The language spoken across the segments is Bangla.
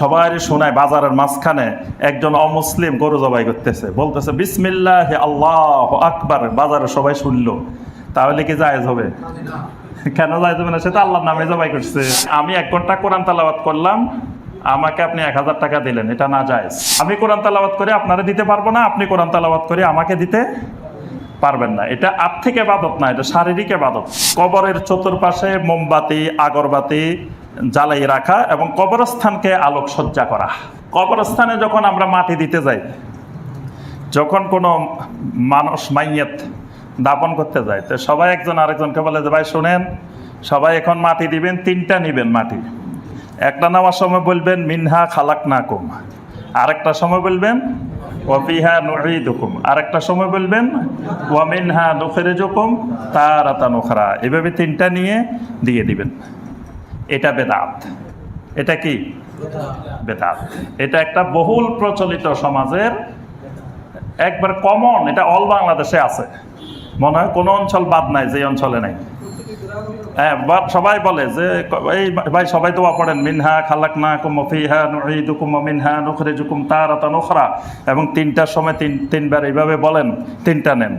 সবাই শোনায় বাজারের মাঝখানে একজন অমুসলিম গরু জবাই করতেছে, বলতেছে বিসমিল্লাহ আল্লাহু আকবার, বাজারে সবাই শুনলো, তাহলে কি জায়েজ হবে? কেন জায়েজ হবে না? সে তো আল্লাহর নামে জবাই করছে। আমি 1 ঘন্টা কোরআন তেলাওয়াত করলাম, আমাকে আপনি 1000 টাকা দিলেন, এটা না জায়েজ। আমি কোরআন তেলাওয়াত করে আপনারা দিতে পারবো না, আপনি কোরআন তেলাওয়াত করে আমাকে দিতে পারবেন না। এটা আর্থিক ইবাদত না, এটা শারীরিক ইবাদত। কবরের চতুর্পাশে মোমবাতি আগরবাতি জ্বালাই রাখা এবং কবরস্থানকে আলোকসজ্জা করা। কবরস্থানে যখন আমরা মাটি দিতে যাই, যখন কোনো মানুষ মাইয়াত দাপন করতে যায়, তো সবাই একজন আরেকজনকে বলে যে ভাই শোনেন, সবাই এখন মাটি দিবেন, 3টা নিবেন মাটি। একটা নেওয়ার সময় বলবেন মিনহা খালাকনাকুম, আরেকটা সময় বলবেন ওয়াফিহা নুঈদুকুম, আরেকটা সময় বলবেন ওয়া মিনহা নুখরিজুকুম তারাতান উখরা। এভাবে 3টা নিয়ে দিয়ে দিবেন। এটা বেদাত। এটা কি বেদাত? এটা একটা বহুল প্রচলিত সমাজের একবার কমন, এটা অল বাংলাদেশে আছে, মনে হয় কোনো অঞ্চল বাদ নাই যে অঞ্চলে নাই। হ্যাঁ, সবাই বলে যে এই ভাই সবাই দোয়া পড়েন মিনহা খালাকনাকুম ওয়া ফিহা নুঈদুকুম ওয়া মিনহা নুখরিজুকুম তারাতান উখরা, এবং 3টার সময় 3বার এইভাবে বলেন, 3টা নেন।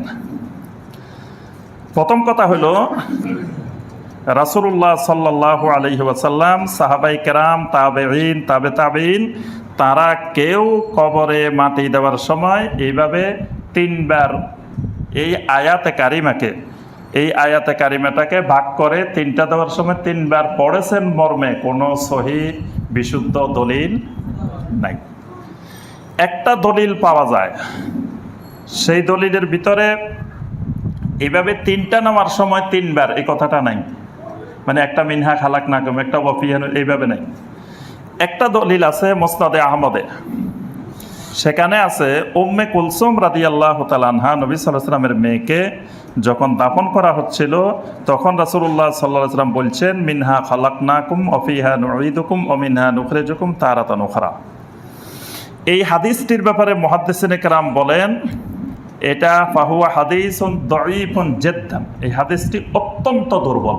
প্রথম কথা হলো রাসূলুল্লাহ সাল্লাল্লাহু আলাইহি ওয়াসাল্লাম, সাহাবায়ে কেরাম, তাবেঈন, তাবেঈন, তারা কেউ কবরে মাটি দেওয়ার সময় এইভাবে 3বার এই আয়াতে কারিমাটাকে ভাগ করে 3টা দেওয়ার সময় 3বার পড়েছেন মর্মে কোনো সহিহ বিশুদ্ধ দলিল নাই। একটা দলিল পাওয়া যায়, সেই দলিলের ভিতরে এইভাবে 3টা নেওয়ার সময় 3বার এই কথাটা নাই, মানে একটা মিনহা খালাকনাকুম, একটা ওয়াফিহা, এইভাবে নাই। একটা দলিল আছে মুসনাদে আহমদে, সেখানে আছে উম্মে কুলসুম রাদিয়াল্লাহু তাআলা আনহা, নবী সাল্লাল্লাহু আলাইহি ওয়াসাল্লামের মেয়েকে যখন দাফন করা হচ্ছিল, তখন রাসূলুল্লাহ সাল্লাল্লাহু আলাইহি ওয়াসাল্লাম বলছেন মিনহা খালাকনাকুম ওয়া ফিহা নুঈদুকুম ওয়া মিনহা নুখরিজুকুম তারাতান উখরা। এই হাদিসটির ব্যাপারে মুহাদ্দিসিনে কেরাম বলেন এটা ফাহুয়া হাদিসুন দাঈফুন জিদ্দান, এই হাদিসটি অত্যন্ত দুর্বল,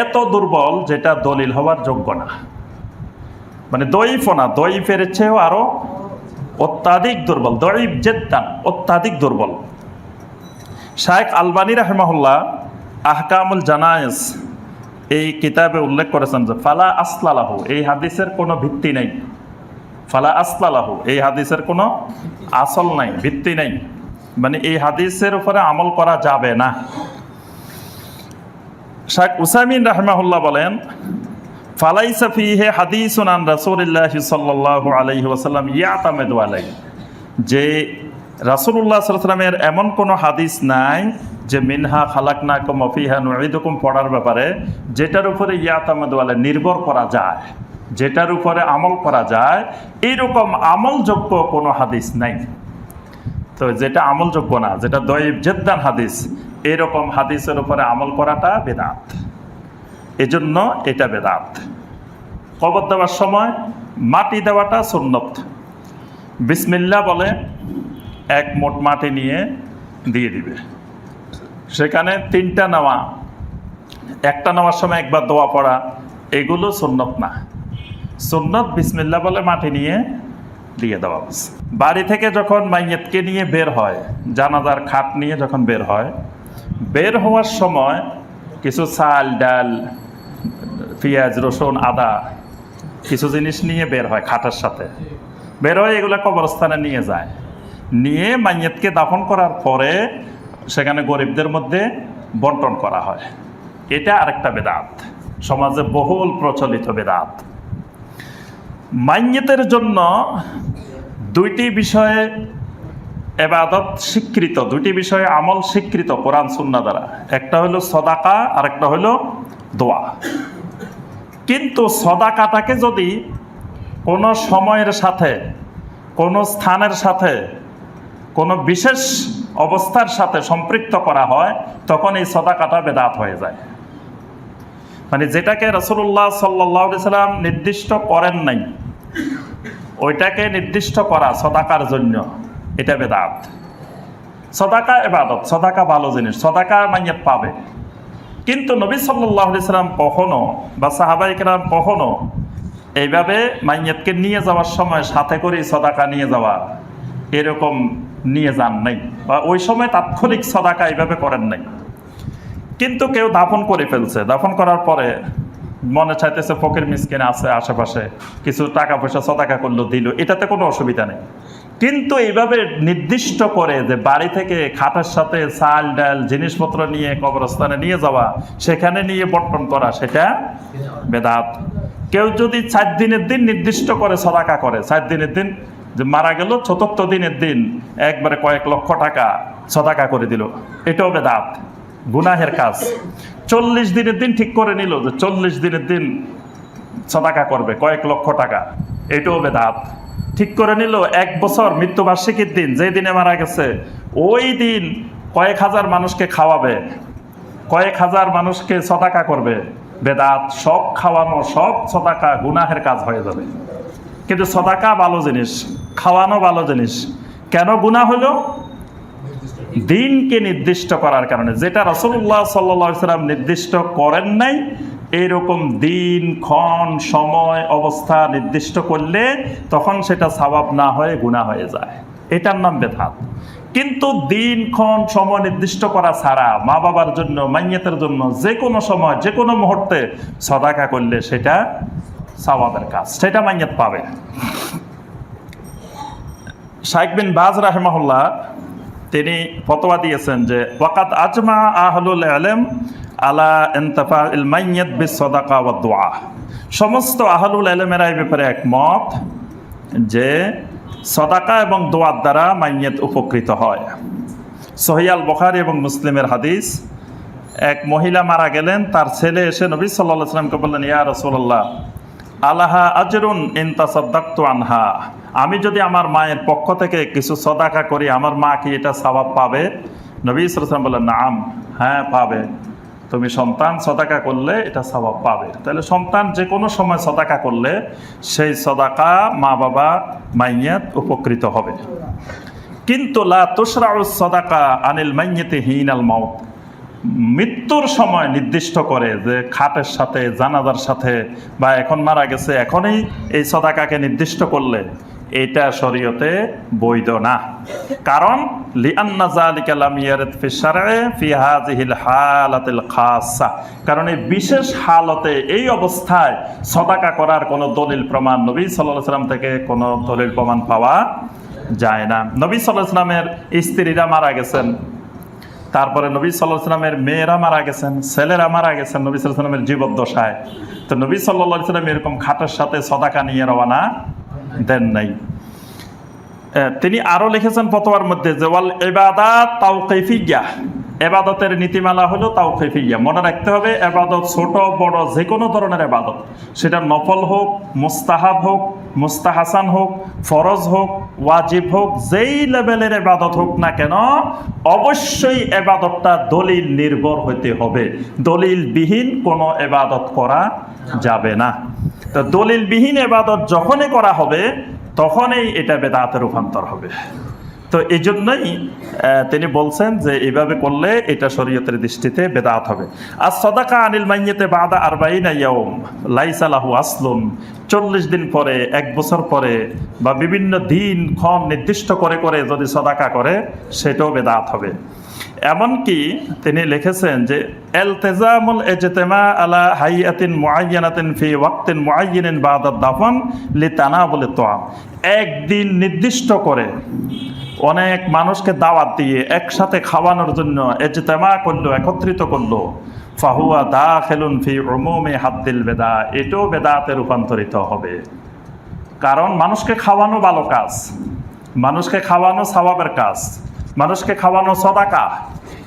এত দুর্বল যেটা দলিল হওয়ার যোগ্য না। মানে দঈফও না, দঈফের চেয়েও আরো অত্যাধিক দুর্বল, দাঈফ জিদ্দান, অত্যাধিক দুর্বল। শাইখ আলবানী রাহিমাহুল্লাহ আহকামুল জানায়েজ এই কিতাবে উল্লেখ করেছেন যে ফালা আসলালাহু, এই হাদিসের কোনো ভিত্তি নেই। ফালা আসলালাহু, এই হাদিসের কোনো আসল নাই, ভিত্তি নেই, মানে এই হাদিসের উপরে আমল করা যাবে না। শাইখ উসাইমিন রাহিমাহুল্লাহ বলেন ফালাইসা ফীহি হাদিসুন আন রাসূলিল্লাহি সাল্লাল্লাহু আলাইহি ওয়াসাল্লাম ইয়াতামাদু আলাইহি, যে রাসূলুল্লাহ সাল্লাল্লাহু আলাইহি ওয়াসাল্লামের এমন কোনো হাদিস নাই যে মিনহা খালাকনাকুম ওয়া ফিহা নুঈদুকুম পড়ার ব্যাপারে যেটার উপরে ইয়াতামাদু আলাইহি নির্ভর করা যায়, যেটার উপরে আমল করা যায়, এইরকম আমলযোগ্য কোনো হাদিস নাই। তো যেটা আমলযোগ্য না, যেটা দঈফ জিদ্দান হাদিস, এরকম হাদিসের উপরে আমল করাটা বেদাত, এজন্য এটা বেদাত। কবর দেওয়ার সময় মাটি দেওয়াটা সুন্নত। বিসমিল্লাহ বলে 1 মুঠ মাটি নিয়ে দিয়ে দিবে, সেখানে 3টা নেওয়া, একটা নেওয়ার সময় একবার দোয়া পড়া, এগুলো সুন্নত না। সুন্নত বিসমিল্লাহ বলে মাটি নিয়ে দিয়ে দেওয়া। বাড়ি থেকে যখন মাইয়াতকে নিয়ে বের হয়, জানাজার খাট নিয়ে যখন বের হয়, বের হওয়ার সময় কিছু চাল ডাল পেঁয়াজ রসুন আদা কিছু জিনিস নিয়ে বের হয়, খাটের সাথে বের হয়, এগুলো কবরস্থানে নিয়ে যায়, নিয়ে মাইয়াতকে দাফন করার পরে সেখানে গরিবদের মধ্যে বন্টন করা হয়। এটা আরেকটা বেদাত, সমাজে বহুল প্রচলিত বেদাত। মাইয়াতের জন্য 2টি বিষয়ে ইবাদত স্বীকৃত, 2টি বিষয়ে আমল স্বীকৃত কোরআন সুন্নাহ দ্বারা, একটা হলো সদাকা আর একটা হলো দোয়া। কিন্তু সদাকাটাকে যদি কোনো সময়ের সাথে, কোনো স্থানের সাথে, কোনো বিশেষ অবস্থার সাথে সম্পৃক্ত করা হয়, তখন এই সদাকাটা বেদাত হয়ে যায়। মানে যেটাকে রাসূলুল্লাহ সাল্লাল্লাহু আলাইহি ওয়াসাল্লাম নির্দিষ্ট করেন নাই, ওইটাকে নির্দিষ্ট করা সদাকার জন্য, এটা বেদাত। সদাকা ইবাদত, সদাকা ভালো জিনিস, সদাকা মাইয়াত পাবে। কিন্তু নবী সাল্লাল্লাহু আলাইহি ওয়াসাল্লাম কখনো বা সাহাবায়ে কেরাম কখনো এইভাবে মাইয়াতকে নিয়ে যাওয়ার সময় সাথে করে সদাকা নিয়ে যাওয়া, এরকম নিয়ে যান নাই, বা ওই সময় তাৎক্ষণিক সদাকা এইভাবে করেন নাই। কিন্তু কেউ দাফন করে ফেলছে, দাফন করার পরে মনে চাইতেছে ফকির মিসকিন আছে আশেপাশে, কিছু টাকা পয়সা সদাকা করলো, দিল, এটাতে কোনো অসুবিধা নেই। কিন্তু এইভাবে নির্দিষ্ট করে যে বাড়ি থেকে খাটের সাথে চাল ডাল জিনিসপত্র নিয়ে কবরস্থানে নিয়ে যাওয়া, সেখানে নিয়ে বন্টন করা, সেটা বেদাত। কেউ যদি 4 দিনের দিন নির্দিষ্ট করে সদাকা করে, 4 দিনের দিন যে মারা গেল, 4র্থ দিনের দিন একবারে কয়েক লক্ষ টাকা সদাকা করে দিল, এটাও বেদাত, গুনাহের কাজ। 40 দিনের দিন ঠিক করে নিল যে 40 দিনের দিন সদাকা করবে কয়েক লক্ষ টাকা, এটাও বেদাত। ঠিক করে নিল 1 বছর মৃত্যুবার্ষিকীর দিন, যে দিনে মারা গেছে ওই দিন কয়েক হাজার মানুষকে খাওয়াবে, কয়েক হাজার মানুষকে সদাকা করবে, বেদাত। সব খাওয়ানো, সব সদাকা গুনাহের কাজ হয়ে যাবে। কিন্তু সদাকা ভালো জিনিস, খাওয়ানো ভালো জিনিস। কেন গুনাহ হলো? দিনকে নির্দিষ্ট করার কারণে। যেটা রাসূলুল্লাহ সাল্লাল্লাহু আলাইহি ওয়াসাল্লাম নির্দিষ্ট করেন নাই, এইরকম দিন, ক্ষণ, সময়, অবস্থা নির্দিষ্ট করলে তখন সেটা সওয়াব না হয়ে গুনাহ হয়ে যায়, এটার নাম বেদাত। কিন্তু দিন, ক্ষণ, সময় নির্দিষ্ট করা ছাড়া মা বাবার জন্য, মাইয়াতের জন্য যে কোনো সময়, যে কোনো মুহূর্তে সদাকা করলে সেটা সওয়াবের কাজ, সেটা মাইয়াত পাবে। শাইখ বিন বাজ রাহিমাহুল্লাহ তিনি ফতোয়া দিয়েছেন যে ওয়াকাদ আজমা আহলুল ইলম আলা ইনতিফাইল মাইয়াত বিসসাদাকা ওয়াদ দুআ। সমস্ত আহলুল ইলমেরা এই ব্যাপারে একমত যে সদাকা এবং দোয়ার দ্বারা মাইয়াত উপকৃত হয়। সহিহ আল বুখারী এবং মুসলিমের হাদিস, এক মহিলা মারা গেলেন, তার ছেলে এসে নবী সাল্লাল্লাহু আলাইহি ওয়াসাল্লামকে বললেন, ইয়া রাসূলুল্লাহ আলাহা আজরুন ইন তাসাদদাকতু আনহা, আমি যদি আমার মায়ের পক্ষ থেকে কিছু সদাকা করি, আমার মা কি এটা সওয়াব পাবে? নবী সাল্লাল্লাহু আলাইহি ওয়াসাল্লাম বললেন, নাম, হ্যাঁ পাবে, তুমি সন্তান সদাকা করলে এটা সওয়াব পাবে। তাহলে সন্তান যে কোনো সময় সদাকা করলে সেই সদাকা মা বাবা, মাইয়াত উপকৃত হবে। কিন্তু লা তুশরাউ সদাকা আনিল মাইয়াতি হিনাল মাউত, মৃত্যুর সময় নির্দিষ্ট করে যে খাটের সাথে, জানাজার সাথে, বা এখন মারা গেছে এখনই এই সদাকাকে নির্দিষ্ট করলে এটা শরীয়তে বৈধ না। কারণ লিআন্না যালিকা লাম ইয়ারিদ ফি শারঈ ফি হাযিহিল হালাতিল খাসসা, কারণ এই বিশেষ হালতে, এই অবস্থায় সদাকা করার কোনো দলিল প্রমাণ নবী সাল্লাল্লাহু আলাইহি ওয়াসাল্লাম থেকে কোনো দলিল প্রমাণ পাওয়া যায় না। নবী সাল্লাল্লাহু আলাইহি ওয়াসাল্লামের স্ত্রীরা মারা গেছেন, তারপরে নবী সাল্লাল্লাহু আলাইহি ওয়াসাল্লামের মেয়েরা মারা গেছেন, ছেলেরা মারা গেছেন নবী সাল্লাল্লাহু আলাইহি ওয়াসাল্লামের জীবদ্দশায়। তো নবী সাল্লাল্লাহু আলাইহি ওয়াসাল্লাম এরকম খাটের সাথে সদাকা নিয়ে রওনা দেন নাই। তিনি আরো লিখেছেন ফতোয়ার মধ্যে যে ওয়াল ইবাদাত তাওকিফিয়্যা, ইবাদতের নীতিমালা হলো তাওকিফিয়্যা। মনে রাখতে হবে, ইবাদত ছোট বড় যে কোনো ধরনের ইবাদত, সেটা নফল হোক, মুস্তাহাব হোক, মুস্তাহাসান হোক, ফরজ হোক, ওয়াজিব হোক, যেই লেভেলের ইবাদত হোক না কেন, অবশ্যই ইবাদতটা দলিল নির্ভর হতে হবে। দলিলবিহীন কোনো ইবাদত করা যাবে না। তো দলিলবিহীন ইবাদত যখনই করা হবে তখনই এটা বেদাতে রূপান্তর হবে। তো এই জন্যই তিনি বলছেন যে এইভাবে করলে এটা শরীয়তের দৃষ্টিতে বেদাত হবে। আর সদাকা আনিল মাইয়াতে বাদা 40 ইয়াউম লাইসা লাহু আসলুন, 40 দিন পরে, 1 বছর পরে, বা বিভিন্ন দিন ক্ষণ নির্দিষ্ট করে করে যদি সদাকা করে সেটাও বেদাত হবে। এমনকি তিনি লিখেছেন যে ইলতিজামুল ইজতিমা আলা হাইয়াতিন মুআয়্যানাতিন ফি ওয়াক্তিন মুআয়্যানিন বাদা দাফন লিতানাবুলিত তুআম, একদিন নির্দিষ্ট করে অনেক মানুষকে দাওয়াত দিয়ে একসাথে খাওয়ানোর জন্য ইজতিমা করলো, একত্রিত করলো, ফাহুয়া দাখিলুন ফি উমুমি হাদ্দিল বেদা, এটাও বেদাতে রূপান্তরিত হবে। কারণ মানুষকে খাওয়ানো ভালো কাজ, মানুষকে খাওয়ানো সওয়াবের কাজ, মানুষকে খাওয়ানো সদাকা,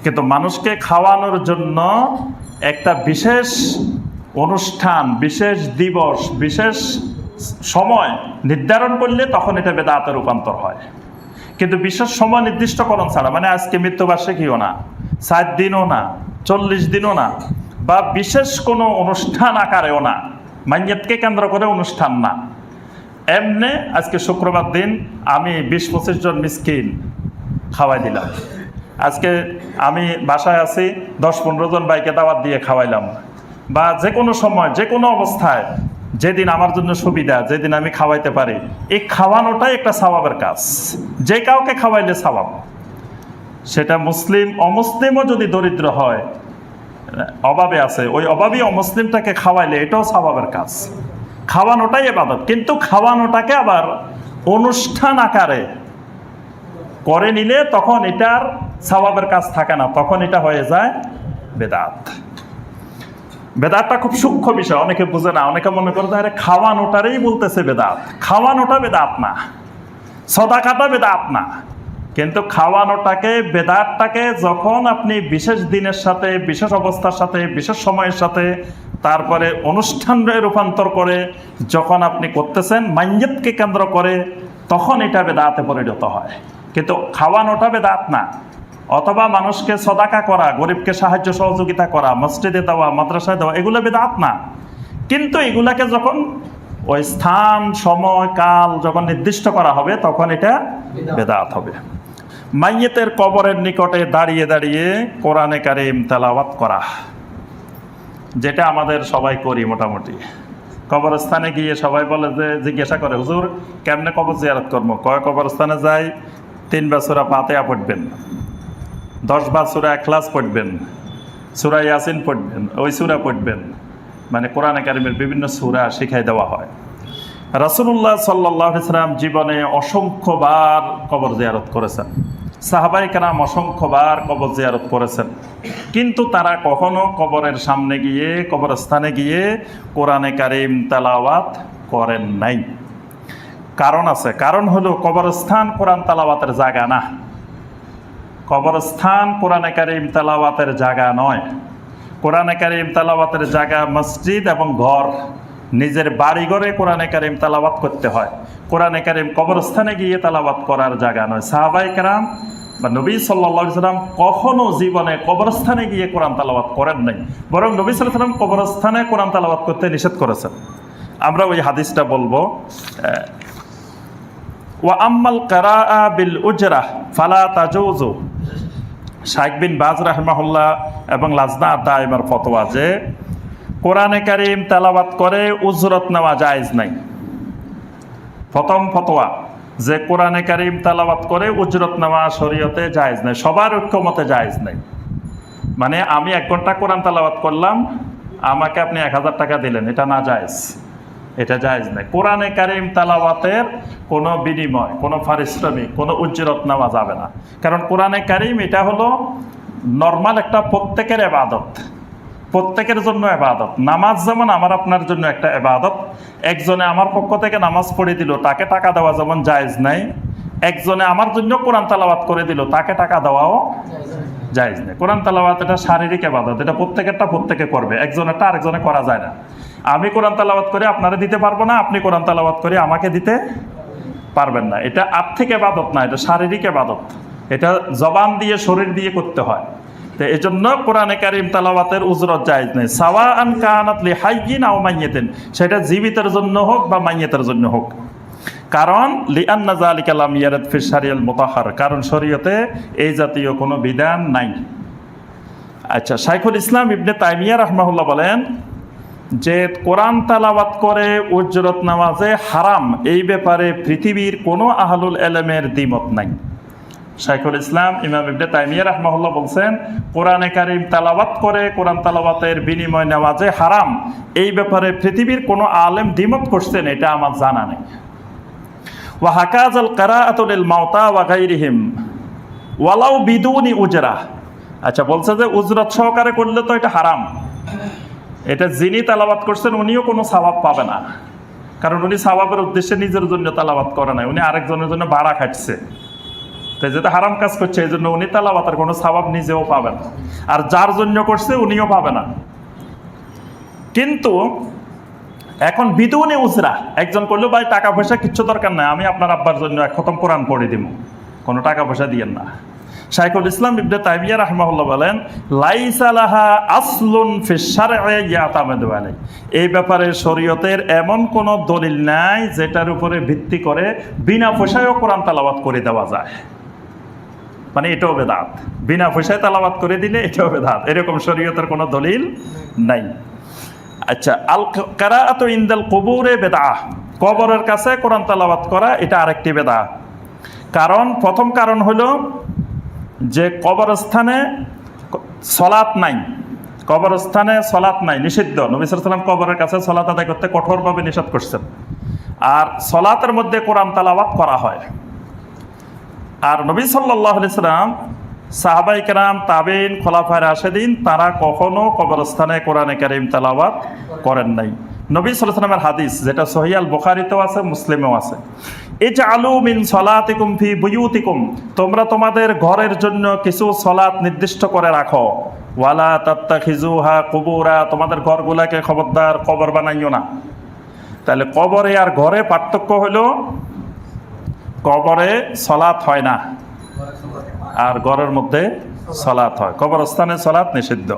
কিন্তু মানুষকে খাওয়ানোর জন্য একটা বিশেষ অনুষ্ঠান, বিশেষ দিবস, বিশেষ সময় নির্ধারণ করলে তখন এটা বেদাতে রূপান্তর হয়। কিন্তু বিশেষ সময় নির্দিষ্টকরণ ছাড়া, মানে আজকে মৃত্যুবার্ষিকীও না, 7 দিনও না, 40 দিনও না, বা বিশেষ কোনো অনুষ্ঠান আকারেও না, মাইয়াতকে কেন্দ্র করে অনুষ্ঠান না, এমনি আজকে শুক্রবার দিন আমি 20-25 জন মিসকিন খাওয়াই দিলাম, আজকে আমি বাসায় আছি 10-15 জন ভাইকে দাওয়াত দিয়ে খাওয়াইলাম, বা যে কোনো সময় যে কোনো অবস্থায় যেদিন আমার জন্য সুবিধা, যেদিন আমি খাওয়াইতে পারি, এই খাওয়ানোটাই একটা সওয়াবের কাজ। যে কাউকে খাওয়াইলে সওয়াব, সেটা মুসলিম অমুসলিমও যদি দরিদ্র হয়, অভাবে আছে, ওই অভাবী অমুসলিমটাকে খাওয়াইলে এটাও সওয়াবের কাজ। খাওয়ানোটাই ইবাদত, কিন্তু খাওয়ানোটাকে আবার অনুষ্ঠান আকারে করে নিলে তখন এটার সওয়াবের কাজ থাকে না, তখন এটা হয়ে যায় বেদাত। বেদাতটা খুব সূক্ষ্ম বিষয়, অনেকে বুঝে না, অনেকে মনে করে আরে খাওয়ানোটারই বলতেছে বেদাত। খাওয়ানোটা বেদাত না, সদাকাটা বেদাত না, কিন্তু খাওয়ানোটাকে, বেদাতটাকে যখন আপনি বিশেষ দিনের সাথে, বিশেষ অবস্থার সাথে, বিশেষ সময়ের সাথে, তারপরে অনুষ্ঠানে রূপান্তর করে যখন আপনি করতেছেন মাইয়্যতকে কেন্দ্র করে, তখন এটা বেদাতে পরিণত হয়। কিন্তু খাওয়ানোটা বেদাত না। অথবা মানুষকে সদাকা করা, গরিবকে সাহায্য সহযোগিতা করা, মসজিদে দেওয়া, মাদ্রাসায় দেওয়া, এগুলো বেদাত না। কিন্তু এগুলাকে যখন ওই স্থান, সময়, কাল যখন নির্দিষ্ট করা হবে, তখন এটা বেদাত হবে। মাইয়িতের কবরের নিকটে দাঁড়িয়ে দাঁড়িয়ে কোরআনে কারীম তেলাওয়াত করা, যেটা আমাদের সবাই করি মোটামুটি। কবরস্থানে গিয়ে সবাই বলে যে, জিজ্ঞাসা করে, হুজুর কেমনে কবর জিয়ারত করবো? কয় কবরস্থানে যাই 3 বার সূরা ফাতিহা পড়বেন, 10 বার সূরা ইখলাস পড়বেন, সূরা ইয়াসিন পড়বেন, ওই সূরা পড়বেন, মানে কোরআনে কারীমের বিভিন্ন সূরা শিখাই দেওয়া হয়। রাসূলুল্লাহ সাল্লাল্লাহু আলাইহি ওয়াসাল্লাম জীবনে অসংখ্যবার কবর জিয়ারত করেছেন, সাহাবায়ে কেরাম অসংখ্যবার কবর জিয়ারত করেছেন, কিন্তু তারা কখনো কবরের সামনে গিয়ে, কবরস্থানে গিয়ে কোরআনে কারীম তেলাওয়াত করেন নাই। কারণ আছে, কারণ হলো কবরস্থান কোরআন তেলাওয়াতের জায়গা না। কবরস্থান কোরআনে কারীম তেলাওয়াতের জায়গা নয়। কোরআনে কারীম তেলাওয়াতের জায়গা মসজিদ এবং ঘর। নিজের বাড়ি ঘরে কোরআনে কারীম তেলাওয়াত করতে হয়। কোরআনে কারীম কবরস্থানে গিয়ে তেলাওয়াত করার জায়গা নয়। সাহাবায়ে কেরাম বা নবী সাল্লাল্লাহু আলাইহি ওয়াসাল্লাম কখনো জীবনে কবরস্থানে গিয়ে কোরআন তেলাওয়াত করেন নাই, বরং নবী সাল্লাল্লাহু আলাইহি ওয়াসাল্লাম কবরস্থানে কোরআন তেলাওয়াত করতে নিষেধ করেছেন। আমরা ওই হাদিসটা বলবো। ওয়া আম্মাল কিরাআ বিল উজরা ফালা তাজুজু, শাইখ বিন বাজ রাহিমাহুল্লাহ এবং লাজনা দাইমার ফতোয়া যে কোরআনে কারীম তেলাওয়াত করে উজরত নেওয়া জায়েজ নাই। প্রথম ফতোয়া যে কোরআনে কারীম তেলাওয়াত করে উজরত নেওয়া শরীয়তে জায়েজ নাই, সবার ঐক্যমতে জায়েজ নাই। মানে আমি 1 ঘন্টা কোরআন তেলাওয়াত করলাম, আমাকে আপনি 1000 টাকা দিলেন, এটা না জায়েজ, এটা জায়েজ নাই। কোরআনে কারীম তেলাওয়াতের কোনো বিনিময়, কোনো পারিশ্রমিক, কোনো উজরত নেওয়া যাবে না। কারণ কোরআনে কারীম এটা হলো নর্মাল একটা প্রত্যেকের ইবাদত, প্রত্যেকের জন্য ইবাদত। নামাজ যেমন আমার আপনার জন্য একটা ইবাদত, একজনে আমার পক্ষ থেকে নামাজ পড়ে দিল, তাকে টাকা দেওয়া যেমন জায়েজ নাই, একজনে আমার জন্য কোরআন তেলাওয়াত করে দিল, তাকে টাকা দেওয়াও জায়েজ নেই। কোরআন তেলাওয়াত এটা শারীরিক ইবাদত, এটা প্রত্যেকেরটা প্রত্যেকে করবে, একজনেরটা আরেকজনে করা যায় না। আমি কোরআন তেলাওয়াত করে আপনারা দিতে পারবো না, আপনি কোরআন তেলাওয়াত করে আমাকে দিতে পারবেন না। এটা আর্থিক ইবাদত না, এটা শারীরিক ইবাদত, এটা জবান দিয়ে, শরীর দিয়ে করতে হয়। তো এই জন্য কোরআনে কারীম তেলাওয়াতের উজরত জায়েজ নেই, সাওয়াআন কানাত লিহাইয়িন আও মাইয়িতিন, সেটা জীবিতের জন্য হোক বা মাইয়িতের জন্য হোক। কারণ লিআন্না যালিকা লাম ইয়ারিদ ফি শারিয়াল মুতাহহার, কারণ শরীয়তে এই জাতীয় কোনো বিধান নাই। আচ্ছা, শাইখুল ইসলাম ইবনে তাইমিয়া রাহমাহুল্লাহ বলেন যে কোরআন তেলাওয়াত করে উজরত নেওয়া যে হারাম, এই ব্যাপারে পৃথিবীর কোনো আহলুল ইলমের দ্বিমত নাই। শাইখুল ইসলাম ইমাম ইবনে তাইমিয়া রাহমাহুল্লাহ বলছেন, কোরআনে কারীম তেলাওয়াত করে কোরআন তেলাওয়াতের বিনিময় নেওয়া যে হারাম, এই ব্যাপারে পৃথিবীর কোনো আলেম দ্বিমত করছেন এটা আমার জানা নেই। ওয়া হাকাযাল কিরাআতু লিল মাউতা ওয়া গায়রিহিম ওয়ালাউ বিদুনি উজরা। আচ্ছা, বলছে যে উজরত সহকারে করলে তো এটা হারাম, এটা যিনি তেলাওয়াত করছেন উনিও কোনো সওয়াব পাবে না, কারণ উনি সওয়াবের উদ্দেশ্যে নিজের জন্য তেলাওয়াত করে নাই, উনি আরেকজনের জন্য ভাড়া খাটছে। তাই যেটা হারাম কাজ করছে, এই জন্য উনি তেলাওয়াতের কোনো সওয়াব নিজেও পাবেন না, আর যার জন্য করছে উনিও পাবে না। কিন্তু এখন বিদুনে উজরা, একজন করলো ভাই টাকা পয়সা কিচ্ছু দরকার নাই, আমি আপনার আব্বার জন্য 1 খতম কোরআন পড়ে দিব, কোনো টাকা পয়সা দিয়েন না। শাইখুল ইসলাম ইবনে তাইমিয়া রাহমাহুল্লাহ বলেন, লাইসা লাহা আসলুন ফিশ শারঈ ইয়াতামাদু আলাইহি, এই ব্যাপারে শরীয়তের এমন কোনো দলিল নাই যেটার উপরে ভিত্তি করে বিনা পয়সায়ও কোরআন তেলাওয়াত করে দেওয়া যায়। মানে এটাও বেদাত, বিনা পয়সায় তেলাওয়াত করে দিলে এটাও বেদাত, এরকম শরীয়তের কোনো দলিল নাই। আচ্ছা, আল কিরাআতু ইনদাল কুবুরে বিদআহ, কবরের কাছে কোরআন তেলাওয়াত করা এটা আরেকটি বিদআহ। প্রথম কারণ হলো যে কবরস্থানে সলাত নাই, কবরস্থানে সলাত নাই, নিষিদ্ধ। নবী সাল্লাল্লাহু আলাইহি ওয়াসাল্লাম কবরের কাছে সলাত আদায় করতে কঠোরভাবে নিষেধ করছেন। আর সলাতের মধ্যে কোরআন তেলাওয়াত করা হয়। আর নবী সাল্লাল্লাহু আলাইহি ওয়াসাল্লাম, সাহাবায়ে কেরাম, তাবেঈন, খোলাফায়ে রাশেদিন তারা কখনো কবরস্থানে কোরআনে কারীম তেলাওয়াত করেন নাই। নবী সাল্লাল্লাহু আলাইহি ওয়াসাল্লামের হাদিস যেটা সহিহ আল বুখারীতেও আছে, মুসলিমেও আছে, ইজআলু মিন সলাতিকুম ফি বুয়ুতিকুম, তোমরা তোমাদের ঘরের জন্য কিছু সলাত নির্দিষ্ট করে রাখো, ওয়ালা তাত্তাখিজুহা কুবুরা, তোমাদের ঘরগুলাকে খবরদার কবর বানাইও না। তাহলে কবরে আর ঘরে পার্থক্য হলো কবরে সলাত হয় না আর ঘরের মধ্যে সলাত হয়। কবরস্থানে সলাত নিষিদ্ধ।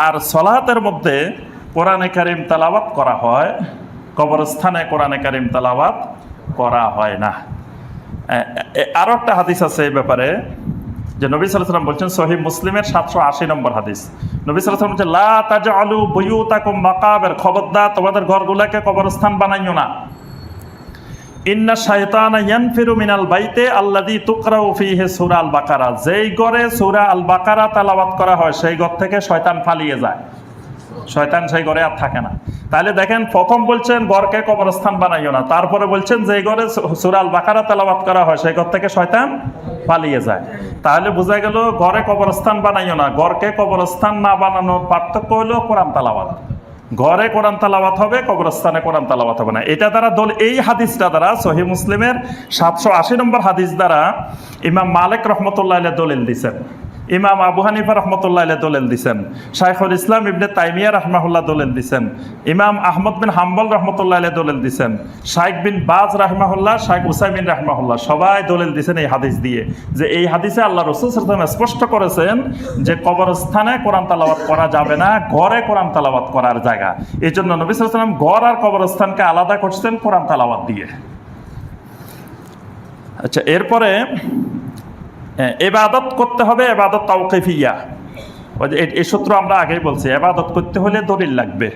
আর সলাতের মধ্যে কোরআনে কারীম তেলাওয়াত করা হয়, কবরস্থানে কোরআনে কারীম তেলাওয়াত করা হয় না। আরো একটা হাদিস আছে এই ব্যাপারে, যে নবী সাল্লাল্লাহু আলাইহি ওয়াসাল্লাম বলছেন, সহিহ মুসলিমের 780 নম্বর হাদিস, নবী সাল্লাল্লাহু আলাইহি ওয়াসাল্লাম বলছেন, লা তাজআলু বুয়ুতাকুম মাকাবির, খবরদার তোমাদের ঘরগুলোকে কবরস্থান বানাইও না। ইন্না শাইতানা ইয়ানফিরু মিনাল বাইতে আল্লাযী তুকরাউ ফীহি সূরা আল বাকারা, যেই ঘরে সূরা আল বাকারা তেলাওয়াত করা হয় সেই ঘর থেকে শয়তান পালিয়ে যায়, শয়তান সেই ঘরে আর থাকে না। তাহলে দেখেন, প্রথম বলছেন ঘরকে কবরস্থান বানাইও না, তারপরে বলছেন যে ঘরে সূরা আল বাকারা তেলাওয়াত করা হয় সেই ঘর থেকে শয়তান পালিয়ে যায়। তাহলে বোঝা গেল ঘরে কবরস্থান বানাইও না, ঘরকে কবরস্থান না বানানোর পার্থক্য হলো কোরআন তেলাওয়াত। ঘরে কোরআন তেলাওয়াত হবে, কবরস্থানে কোরআন তেলাওয়াত হবে না। এটা দ্বারা এই হাদিসটা দ্বারা, সহিহ মুসলিমের 780 নম্বর হাদিস দ্বারা ইমাম মালিক রহমতুল্লাহ আলাইহি দলিল দিয়েছেন, ইমাম আবু হানিফা রহমতুল্লাহ আলাইহি দলিল দিয়েছেন, শাইখুল ইসলাম ইবনে তাইমিয়া রাহমাহুল্লাহ দলিল দিয়েছেন, ইমাম আহমদ বিন হাম্বল রহমতুল্লাহ আলাইহি দলিল দিয়েছেন, শাইখ বিন বাজ রাহমাহুল্লাহ, শাইখ উসাইমিন রাহমাহুল্লাহ সবাই দলিল দিয়েছেন এই হাদিস দিয়ে, যে এই হাদিসে আল্লাহ রাসূল সাল্লাল্লাহু আলাইহি ওয়াসাল্লাম স্পষ্ট করেছেন যে কবরস্থানে কোরআন তেলাওয়াত করা যাবে না, ঘরে কোরআন তেলাওয়াত করার জায়গা। এই জন্য নবী সাল্লাল্লাহু আলাইহি ওয়াসাল্লাম ঘর আর কবরস্থানকে আলাদা করছেন কোরআন তেলাওয়াত দিয়ে। আচ্ছা, এরপরে ইবাদত করতে হবে, ইবাদত তাওকিফিয়া। এই সূত্র আমরা আগেই বলছি, ইবাদত করতে হলে দলিল লাগবে।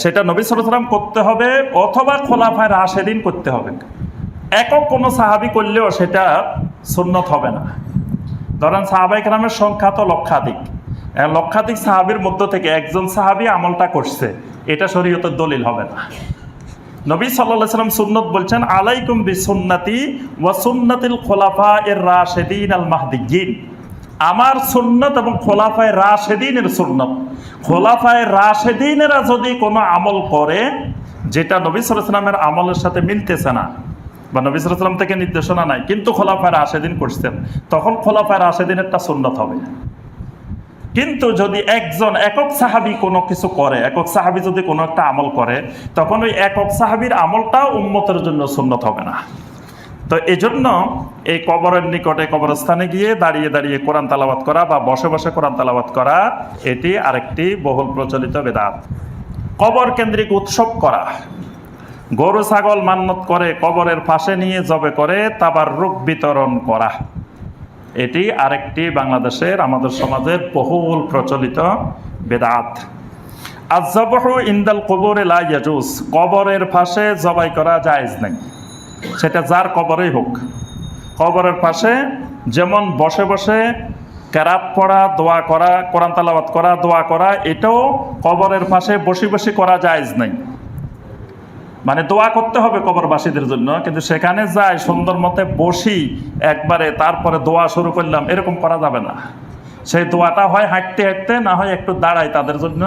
সেটা নবী সাল্লাল্লাহু আলাইহি ওয়াসাল্লাম করতে হবে অথবা খোলাফায়ে রাশেদিন করতে হবে। একক কোনো সাহাবী করলেও সেটা সুন্নত হবে না। ধরেন সাহাবায়ে কেরামের সংখ্যা তো লক্ষাধিক, লক্ষাধিক সাহাবীর মধ্য থেকে একজন সাহাবী আমলটা করছে, এটা শরীয়তের দলিল হবে না। নবী সাল্লাল্লাহু আলাইহি ওয়াসাল্লাম সুন্নত বলছেন, আলাইকুম বিসুন্নতি ওয়া সুন্নাতিল খুলাফায়ে রাশিদিন আল মাহদিয়্যিন, আমার সুন্নত এবং খোলাফায়ে রাশিদিনের সুন্নত। খোলাফায়ে রাশিদিনেরা যদি কোনো আমল করে যেটা নবী সাল্লাল্লাহু আলাইহি ওয়াসাল্লামের আমলের সাথে মিলতেছে না, বা নবী সাল্লাল্লাহু আলাইহি ওয়াসাল্লাম থেকে নির্দেশনা নাই, কিন্তু খোলাফায়ে রাশিদিন করছেন, তখন খোলাফায়ে রাশিদিনেরটা সুন্নত হবে। কিন্তু যদি একজন একক সাহাবী কোনো কিছু করে, একক সাহাবী যদি কোনো একটা আমল করে, তখন ওই একক সাহাবীর আমলটাও উম্মতের জন্য সুন্নত হবে না। তো এই জন্য এই কবরের নিকটে, কবরস্থানে গিয়ে দাঁড়িয়ে দাঁড়িয়ে কোরআন তেলাওয়াত করা বা বসে বসে কোরআন তেলাওয়াত করা, এটি আরেকটি বহুল প্রচলিত বিদআত। কবর কেন্দ্রিক উৎসব করা, গরু ছাগল মান্নত করে কবরের পাশে নিয়ে জবে করে তাবাররুক বিতরণ করা, এটি আরেকটি বাংলাদেশের, আমাদের সমাজের বহুল প্রচলিত বিদআত। আয-যাবহু ইনদাল কুবুরি লা ইয়াজুজ, কবরের পাশে জবাই করা জায়েজ নাই, সেটা যার কবরেই হোক। কবরের পাশে যেমন বসে বসে কেরাত পড়া, দোয়া করা, কোরআন তেলাওয়াত করা, দোয়া করা, এটাও কবরের পাশে বসে বসে করা জায়েজ নাই। মানে দোয়া করতে হবে কবরবাসীদের জন্য, কিন্তু সেখানে যাই সুন্দর মতে বসি একবারে, তারপরে দোয়া শুরু করলাম, এরকম করা যাবে না। সেই দোয়াটা হয় হাঁটতে হাঁটতে, না হয় একটু দাঁড়াই, তাদের জন্য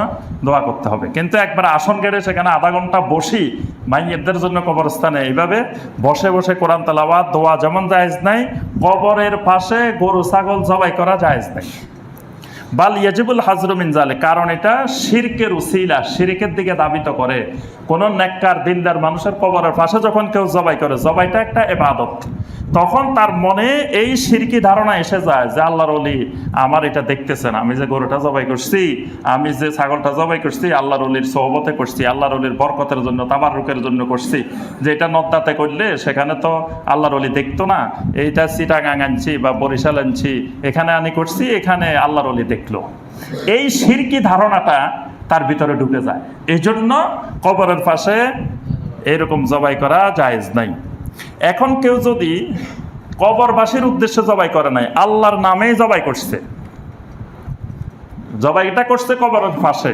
দোয়া করতে হবে। কিন্তু একবার আসন গেড়ে সেখানে আধা ঘন্টা বসি মাইয়েদের জন্য কবরস্থানে এইভাবে বসে বসে কোরআন তেলাওয়াত, দোয়া যেমন জায়েজ নাই, কবরের পাশে গরু ছাগল জবাই করা জায়েজ নাই। বাল ইয়াজিবুল হাজরু মিন যালিক, কারণ এটা শিরকের উসিলা, শিরকের দিকে ধাবিত করে। কোন নেককার দিনদার মানুষের কবরের পাশে যখন কেউ জবাই করে, জবাইটা একটা ইবাদত, তখন তার মনে এই শিরকি ধারণা এসে যায় যে আল্লাহর ওলি আমার এটা দেখতেছেন, আমি যে গরুটা জবাই করছি, আমি যে ছাগলটা জবাই করছি, আল্লাহর ওলির সোহবতে করছি, আল্লাহর ওলির বরকতের জন্য, তাবাররুকের জন্য করছি, যে এটা নদ্দাতে করলে সেখানে তো আল্লাহর ওলি দেখতো না, এইটা চিটাগাং আনছি বা বরিশাল আনছি, এখানে আনি করছি, এখানে আল্লাহর ওলি দেখলো। এই শিরকি ধারণাটা তার ভিতরে ঢুকে যায়। এই জন্য কবরের পাশে এরকম জবাই করা জায়েজ নাই। এখন কেউ যদি কবরবাসীর উদ্দেশ্যে জবাই করে নাই, আল্লাহর নামেই জবাই করছে, জবাইটা করছে কবরের পাশে,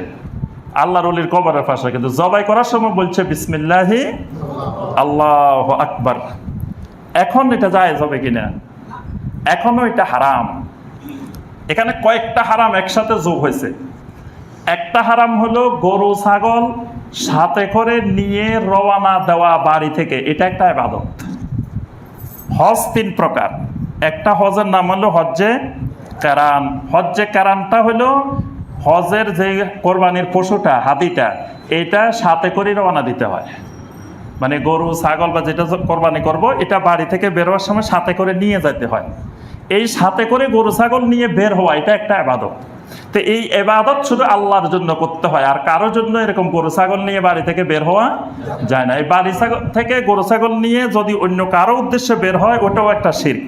আল্লাহর ওলির কবরের পাশে, কিন্তু জবাই করার সময় বলছে বিসমিল্লাহি আল্লাহু আকবার, এখন এটা জায়েজ হবে কিনা? এখনো এটা হারাম। এখানে কয়েকটা হারাম একসাথে যোগ হয়েছে। একটা হারাম হলো গরু ছাগল সাথে করে নিয়ে রওনা দেওয়া বাড়ি থেকে, এটা একটা ইবাদত। হজ 3 প্রকার। একটা হজের নাম হলো হজ্জে কারান। হজ্জে কারানটা হলো হজের যে কোরবানির পশুটা, হাদিটা, এটা সাথে করে রওনা দিতে হয়। মানে গরু ছাগল বা যেটা কোরবানি করব, এটা বাড়ি থেকে বের হওয়ার সময় সাথে করে নিয়ে যেতে হয়। এই সাথে করে গরু ছাগল নিয়ে বের হওয়া, এটা একটা ইবাদত। তো এই ইবাদত শুধু আল্লাহর জন্য করতে হয়, আর কারোর জন্য এরকম গরু ছাগল নিয়ে বাড়ি থেকে বের হওয়া যায় না। এই বাড়ি থেকে গরু ছাগল নিয়ে যদি অন্য কারো উদ্দেশ্যে বের হয়, ওটাও একটা শিরক।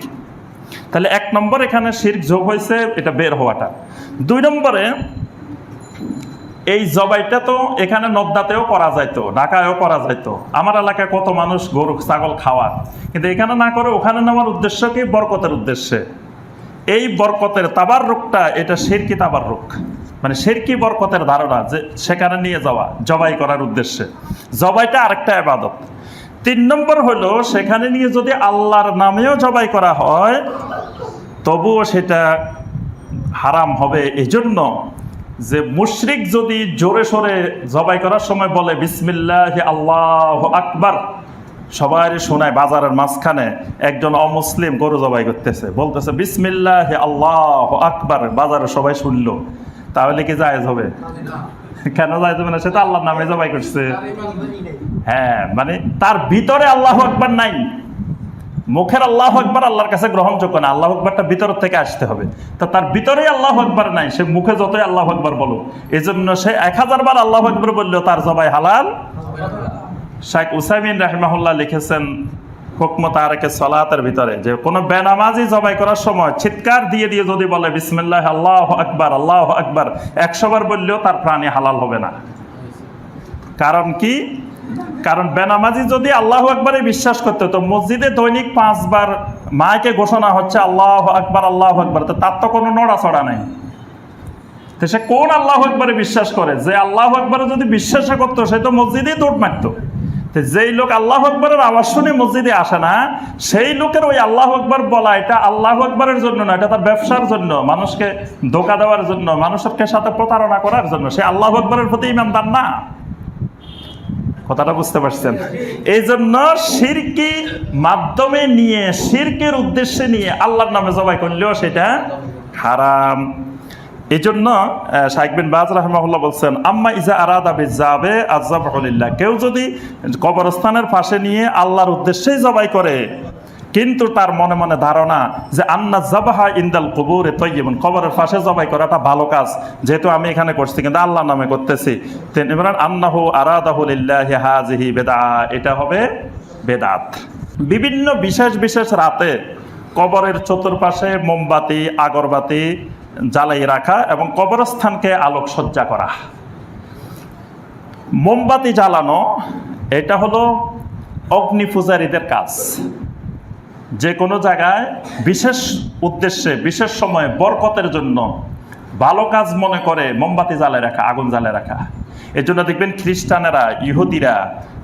তাহলে 1 নম্বর এখানে শিরক যোগ হয়েছে, এটা বের হওয়াটা। 2 নম্বরে এই জবাইটা তো এখানে নদ্দাতেও করা যাইতো, ঢাকায়ও করা যাইতো। আমার এলাকায় কত মানুষ গরু ছাগল খাওয়া, কিন্তু এখানে না করে ওখানে নেওয়ার উদ্দেশ্য কি? বরকতের উদ্দেশ্যে। এই বরকতের তাবাররুকটা, এটা শিরকি তাবাররুক, মানে শিরকি বরকতের ধারণা, যে সেখানে নিয়ে যাওয়া জবাই করার উদ্দেশ্যে। জবাইটা আরেকটা ইবাদত। 3 নম্বর হলো সেখানে নিয়ে যদি আল্লাহর নামেও জবাই করা হয়, তবুও সেটা হারাম হবে। এই জন্য যে মুশরিক যদি জোরে সোরে জবাই করার সময় বলে বিসমিল্লাহি আল্লাহু আকবার, সবাই শোনায়, বাজারের মাঝখানে একজন অমুসলিম গরু জবাই করতেছে, বলতেছে বিসমিল্লাহি আল্লাহু আকবার, বাজারে সবাই শুনলো, তাহলে কি জায়েজ হবে? কেন জায়েজ হবে না? সেটা আল্লাহর নামে জবাই করছে। হ্যাঁ, মানে তার ভিতরে আল্লাহু আকবার নাই। মুখের আল্লাহু আকবার আল্লাহর কাছে গ্রহণযোগ্য না, আল্লাহু আকবারটা ভিতর থেকে আসতে হবে। তো তার ভিতরেই আল্লাহু আকবার নাই, সে মুখে যতই আল্লাহু আকবার বলো, এই জন্য সে 1000 বার আল্লাহু আকবার বললেও তার জবাই হালাল। শাইখ উসাইমিন রাহিমাহুল্লাহ লিখেছেন হুকম তারিকে সালাতের ভিতরে, যে কোনো বেনামাজি জবাই করার সময় চিৎকার দিয়ে দিয়ে যদি বলে বিসমিল্লাহ আল্লাহু আকবার 100 বার বললেও তার প্রাণী হালাল হবে না। কারণ কি? কারণ বেনামাজি যদি আল্লাহু আকবারে বিশ্বাস করতে, তো মসজিদে দৈনিক 5 বার মাইকে ঘোষণা হচ্ছে আল্লাহু আকবার, তো তার তো কোনো নড়াচড়া নেই। তো সে কোন আল্লাহু আকবারে বিশ্বাস করে? যে আল্লাহু আকবারে যদি বিশ্বাস করতো, সে তো মসজিদেই দৌড় মারতো। যেই লোক আল্লাহু আকবারের আওয়াজ শুনে মসজিদে আসে না, সেই লোকের ওই আল্লাহু আকবার বলা, এটা আল্লাহু আকবারের জন্য না, এটা তার ব্যবসার জন্য, মানুষকে ধোঁকা দেওয়ার জন্য, মানুষের সাথে প্রতারণা করার জন্য। সে আল্লাহু আকবারের প্রতি ইমানদার না। কথাটা বুঝতে পারছেন? এই জন্য শিরকি মাধ্যমে নিয়ে, শিরকের উদ্দেশ্যে নিয়ে আল্লাহর নামে জবাই করলেও সেটা হারাম। এই জন্য শাইখ বিন বাজ রাহিমাহুল্লাহ বলছেন, আম্মা ইজা আরাদা বিযাবে আযযাবহু লিল্লাহ, কেউ যদি কবরস্থানের পাশে নিয়ে আল্লাহর উদ্দেশ্যেই জবাই করে, কিন্তু তার মনে মনে ধারণা যে আন্না যাবাহা ইনদাল কুবুরে তাইয়্যিবুন, কবরের পাশে জবাই করাটা ভালো কাজ, যেহেতু আমি এখানে করছি কিন্তু আল্লাহর নামে করতেছি, তেমন আন্নাহু আরাদাহু লিল্লাহি হাযিহি বিদআ, এটা হবে বেদাত। বিভিন্ন বিশেষ বিশেষ রাতে কবরের চতুর্পাশে মোমবাতি আগরবাতি জ্বালাই রাখা এবং কবরস্থানকে আলোকসজ্জা করা। মোমবাতি জ্বালানো এটা হলো অগ্নি পূজারীদের কাজ। যে কোনো জায়গায় বিশেষ উদ্দেশ্যে, বিশেষ সময়ে বরকতের জন্য ভালো কাজ মনে করে মোমবাতি জ্বালায় রাখা, আগুন জ্বালায় রাখা। এই জন্য দেখবেন খ্রিস্টানেরা, ইহুদিরা,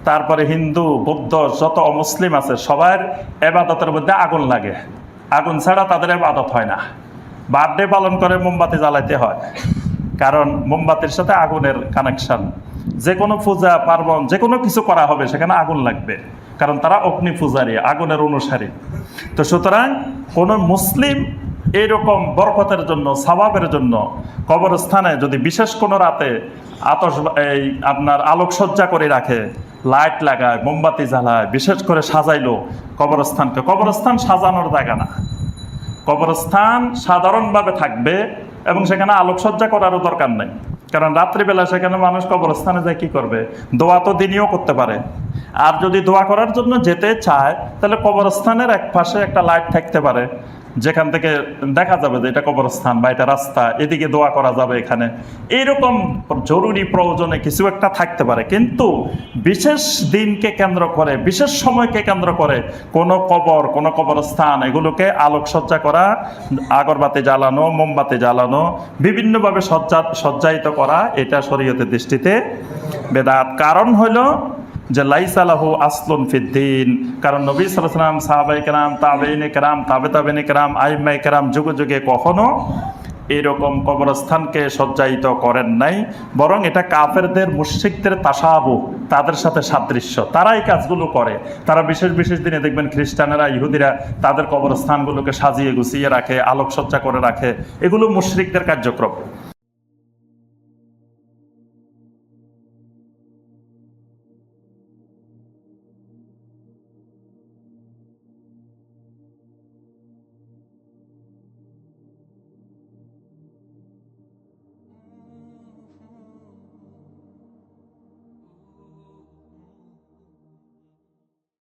তারপরে হিন্দু, বৌদ্ধ, যত অমুসলিম আছে, সবার এবাদতের মধ্যে আগুন লাগে। আগুন ছাড়া তাদের এবাদত হয় না। বার্থডে পালন করে মোমবাতি জ্বালাইতে হয়, কারণ মোমবাতির সাথে আগুনের কানেকশন। যে কোনো পূজা পার্বণ, যে কোনো কিছু করা হবে, সেখানে আগুন লাগবে, কারণ তারা অগ্নি পূজারী, আগুনের অনুসারী। তো সুতরাং কোনো মুসলিম এইরকম বরকতের জন্য, সওয়াবের জন্য কবরস্থানে যদি বিশেষ কোনো রাতে আপনার আলোকসজ্জা করে রাখে, লাইট লাগায়, মোমবাতি জ্বালায়, বিশেষ করে সাজাইলো কবরস্থানকে, কবরস্থান সাজানোর জায়গা না। কবরস্থান সাধারণভাবে থাকবে এবং সেখানে আলোকসজ্জা করারও দরকার নেই, কারণ রাত্রিবেলা সেখানে মানুষ কবরস্থানে যায় কি করবে? দোয়া তো দিনেও করতে পারে। আর যদি দোয়া করার জন্য যেতে চায়, তাহলে কবরস্থানের এক পাশে একটা লাইট থাকতে পারে, যেখান থেকে দেখা যাবে যে এটা কবরস্থান বা এটা রাস্তা, এদিকে দোয়া করা যাবে এখানে, এইরকম জরুরি প্রয়োজনে কিছু একটা থাকতে পারে। কিন্তু বিশেষ দিনকে কেন্দ্র করে, বিশেষ সময়কে কেন্দ্র করে কোনো কবর, কোনো কবরস্থান এগুলোকে আলোকসজ্জা করা, আগরবাতি জ্বালানো, মোমবাতি জ্বালানো, বিভিন্নভাবে সজ্জায়িত করা, এটা শরীয়তের দৃষ্টিতে বেদাত। কারণ হলো যে লাইসা লাহু আসলুন ফিদ্দিন, কারণ নবী সাল্লাল্লাহু আলাইহি ওয়াসাল্লাম, সাহাবায়ে কেরাম, তাবেঈনে কেরাম, তাবেঈনে কেরাম, আইম্মায়ে কেরাম যুগে যুগে কখনো এরকম কবরস্থানকে সজ্জায়িত করেন নাই, বরং এটা কাফেরদের, মুশরিকদের তাশাবুহ, তাদের সাথে সাদৃশ্য, তারা এই কাজগুলো করে। তারা বিশেষ বিশেষ দিনে দেখবেন খ্রিস্টানেরা, ইহুদিরা তাদের কবরস্থানগুলোকে সাজিয়ে গুছিয়ে রাখে, আলোকসজ্জা করে রাখে, এগুলো মুশরিকদের কার্যক্রম।